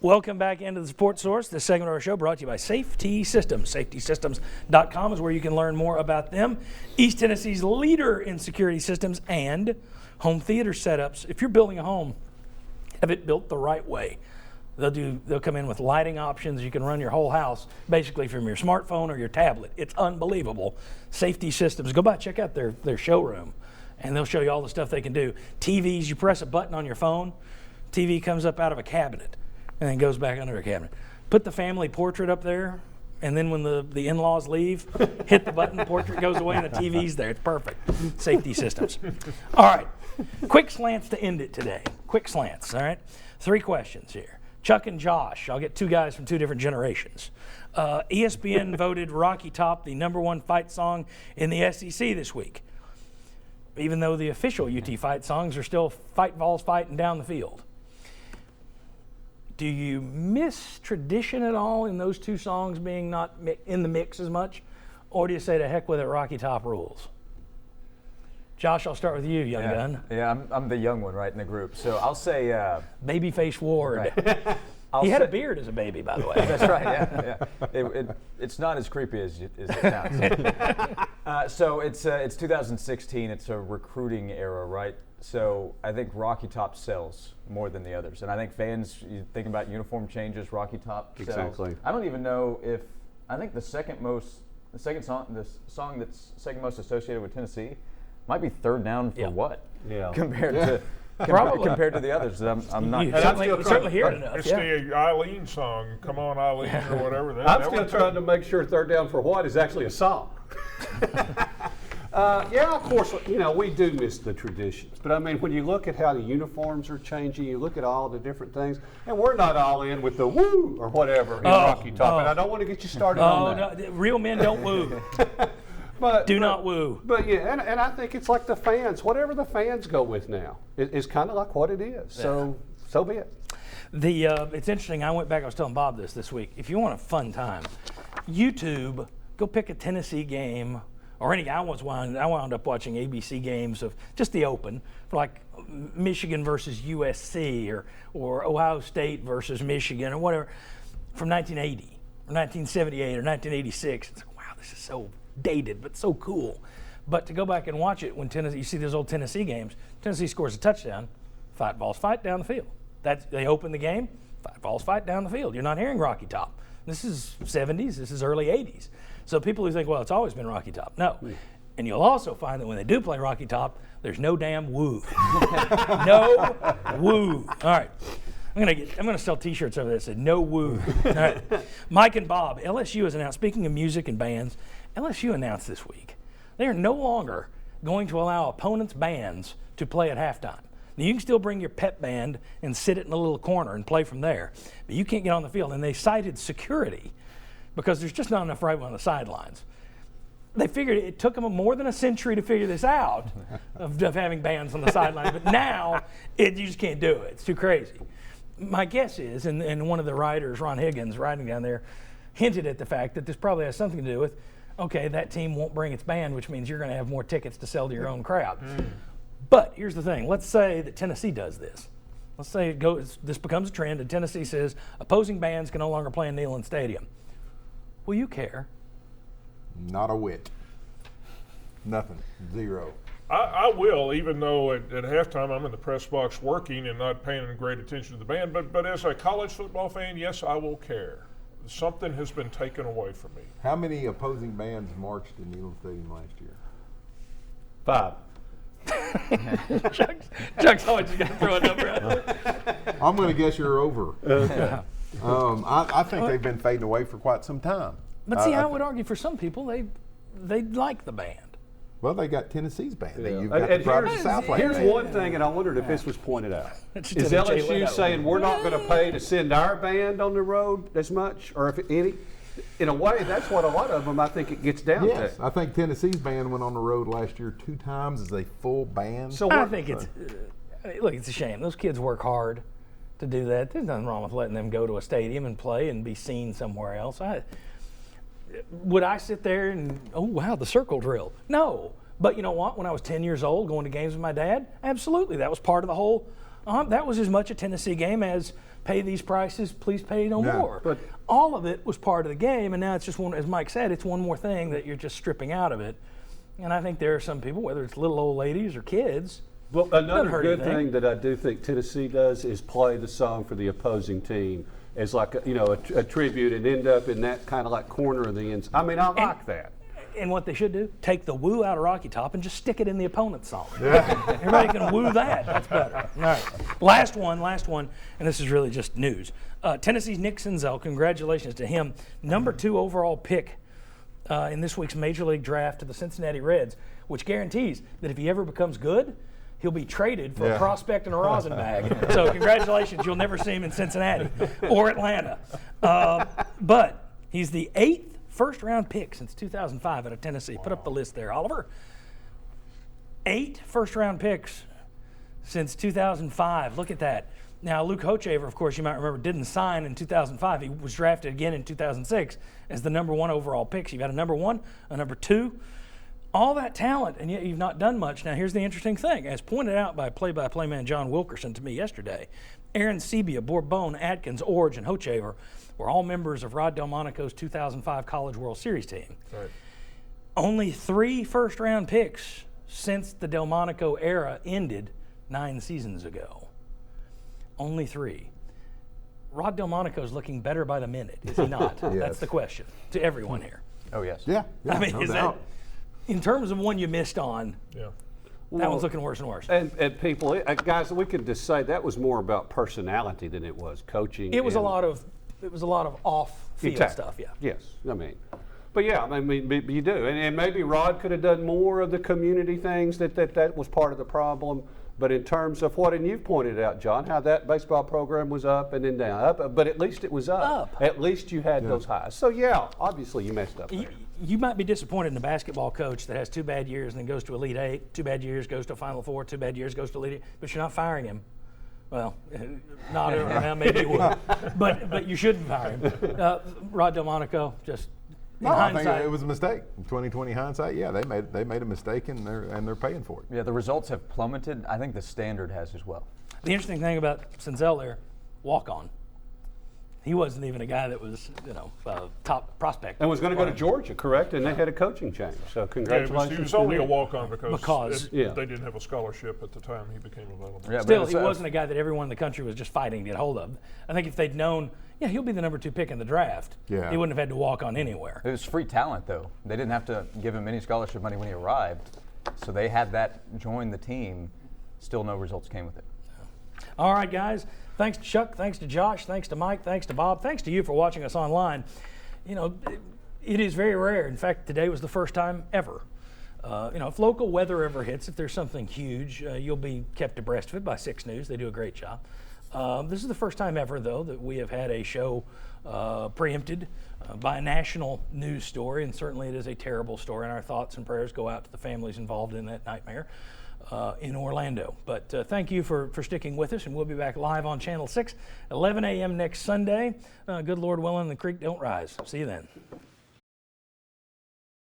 Welcome back into the Sports Source. This segment of our show brought to you by Safety Systems. SafetySystems.com is where you can learn more about them. East Tennessee's leader in security systems and home theater setups. If you're building a home, have it built the right way. They'll come in with lighting options. You can run your whole house basically from your smartphone or your tablet. It's unbelievable. Safety Systems. Go by, check out their showroom, and they'll show you all the stuff they can do. TVs, you press a button on your phone, TV comes up out of a cabinet and then goes back under a cabinet. Put the family portrait up there, and then when the in-laws leave, hit the button, the portrait goes away, and the TV's there. It's perfect. Safety Systems. All right, quick slants to end it today. Quick slants, all right? 3 questions here. Chuck and Josh, I'll get 2 guys from 2 different generations. ESPN voted Rocky Top the #1 fight song in the SEC this week, even though the official UT fight songs are still Fight Vols Fighting down the field. Do you miss tradition at all in those 2 songs being not in the mix as much? Or do you say to heck with it, Rocky Top rules? Josh, I'll start with you, young gun. Yeah, I'm the young one right in the group. So I'll say... Babyface Ward. Right. He had a beard as a baby, by the way. That's right, yeah. It's not as creepy as it sounds. So it's 2016. It's a recruiting era, right? So I think Rocky Top sells more than the others. And I think fans, you think about uniform changes, Rocky Top sells. Exactly. I don't even know if, I think the song that's second most associated with Tennessee might be Third Down for what? Yeah. Compared to the others. I'm not. You certainly hear it enough. It's the Eileen song, Come On Eileen, or whatever. I'm still trying to make sure Third Down for What is actually a song. Yeah, of course, we do miss the traditions. But I mean, when you look at how the uniforms are changing, you look at all the different things, and we're not all in with the woo or whatever in Rocky Top. And I don't want to get you started on that. No, real men don't woo. Do not woo. But yeah, and I think it's like the fans. Whatever the fans go with now is kind of like what it is. So be it. It's interesting. I went back. I was telling Bob this week. If you want a fun time, YouTube, go pick a Tennessee game or any. I wound up watching ABC games of just the Open for like Michigan versus USC or Ohio State versus Michigan or whatever from 1980 or 1978 or 1986. It's like, wow, this is so dated but so cool. But to go back and watch it when Tennessee, you see those old Tennessee games, Tennessee scores a touchdown, Fight Vols Fight down the field. They open the game, Fight Vols Fight down the field. You're not hearing Rocky Top. This is 70s, this is early 80s. So people who think, well, it's always been Rocky Top. No. And you'll also find that when they do play Rocky Top, there's no damn woo. No woo. All right. I'm gonna sell T-shirts over there that say no woo. All right. Mike and Bob, LSU has announced, speaking of music and bands, LSU announced this week they are no longer going to allow opponents' bands to play at halftime. Now, you can still bring your pep band and sit it in a little corner and play from there, but you can't get on the field. And they cited security because there's just not enough room on the sidelines. They figured it took them more than a century to figure this out of having bands on the sidelines, but now you just can't do it. It's too crazy. My guess is, and one of the writers, Ron Higgins, writing down there, hinted at the fact that this probably has something to do with, okay, that team won't bring its band, which means you're going to have more tickets to sell to your own crowd. But here's the thing. Let's say that Tennessee does this. Let's say this becomes a trend and Tennessee says opposing bands can no longer play in Neyland Stadium. Will you care? Not a whit. Nothing. Zero. I will, even though at halftime I'm in the press box working and not paying great attention to the band. But as a college football fan, yes, I will care. Something has been taken away from me. How many opposing bands marched in Neyland Stadium last year? 5. Chuck's always just going to throw a number out there. I'm going to guess you're over. I think they've been fading away for quite some time. But see, I would argue for some people, they like the band. Well, they got Tennessee's band. Yeah. You've got the Pride of the Southland Here's band. one thing, and I wondered if this was pointed out. Is Jay LSU Leno. saying we're not going to pay to send our band on the road as much, or if any? In a way, that's what a lot of them, I think it gets down Yes, to. I think Tennessee's band went on the road last year 2 times as a full band. So I think it's look, it's a shame. Those kids work hard to do that. There's nothing wrong with letting them go to a stadium and play and be seen somewhere else. Would I sit there and, oh, wow, the circle drill? No. But you know what? When I was 10 years old going to games with my dad, absolutely. That was part of the whole That was as much a Tennessee game as pay these prices, please pay no Yeah, more. but- all of it was part of the game, and now it's just one, as Mike said, it's one more thing that you're just stripping out of it. And I think there are some people, whether it's little old ladies or kids, Well, another hurt good anything. thing that I do think Tennessee does is play the song for the opposing team as like a tribute and end up in that kind of like corner of the end. I mean, I like that. and what they should do, take the woo out of Rocky Top and just stick it in the opponent's song. Everybody can woo that. That's better. All right. Last one, and this is really just news. Tennessee's Nick Senzel, congratulations to him. Number 2 overall pick in this week's Major League Draft to the Cincinnati Reds, which guarantees that if he ever becomes good, he'll be traded for a prospect and a rosin bag. So congratulations, you'll never see him in Cincinnati or Atlanta. But he's the 8th first-round pick since 2005 out of Tennessee. Put up the list there, Oliver. 8 first-round picks since 2005. Look at that. Now, Luke Hochevar, of course, you might remember, didn't sign in 2005. He was drafted again in 2006 as the number 1 overall pick. So you've got a number 1, a number 2, all that talent, and yet you've not done much. Now, here's the interesting thing. As pointed out by play-by-play man John Wilkerson to me yesterday, Aaron Sebia, Bourbon, Atkins, Orge, and Hochevar were all members of Rod Delmonico's 2005 College World Series team. Right. Only 3 first-round picks since the Delmonico era ended 9 seasons ago. Only 3. Rod Delmonico's looking better by the minute, is he not? That's the question to everyone here. Oh, yes. Yeah. I mean, no is doubt. that, in terms of one you missed on, Yeah. that one's looking worse and worse. And people, guys, we could just say that was more about personality than it was coaching. It was a and- lot of off-field Exactly. stuff, yeah. Yes, I mean, but yeah, I mean, you do, and maybe Rod could have done more of the community things. That was part of the problem. But in terms of what, and you've pointed out, John, how that baseball program was up and then down, but at least it was up. At least you had those highs. So yeah, obviously you messed up there. You might be disappointed in a basketball coach that has 2 bad years and then goes to Elite 8, 2 bad years, goes to Final Four, 2 bad years, goes to Elite 8, but you're not firing him. Well, not well, maybe you would, but you shouldn't fire him. Rod Delmonico, just in No, I think hindsight, it was a mistake. In 2020 hindsight, yeah, they made a mistake and they're paying for it. Yeah, the results have plummeted. I think the standard has as well. the interesting thing about Senzel there, walk on. He wasn't even a guy that was, top prospect. And was going to go to Georgia, correct? And they had a coaching change. So Yeah, congratulations. he was to only a them. walk-on because Yeah. they didn't have a scholarship at the time he became available. Yeah, Still, but he it's, wasn't a guy that everyone in the country was just fighting to get hold of. I think if they'd known, he'll be the number 2 pick in the draft, Yeah. he wouldn't have had to walk on anywhere. It was free talent, though. They didn't have to give him any scholarship money when he arrived. So they had that join the team. Still no results came with it. All right, guys. Thanks to Chuck. Thanks to Josh. Thanks to Mike. Thanks to Bob. Thanks to you for watching us online. It is very rare. In fact, today was the first time ever. If local weather ever hits, if there's something huge, you'll be kept abreast of it by 6 News. They do a great job. This is the first time ever, though, that we have had a show preempted by a national news story, and certainly it is a terrible story, and our thoughts and prayers go out to the families involved in that nightmare in Orlando. But thank you for sticking with us, and we'll be back live on Channel 6, 11 a.m. next Sunday. Good Lord willing, the creek don't rise. See you then.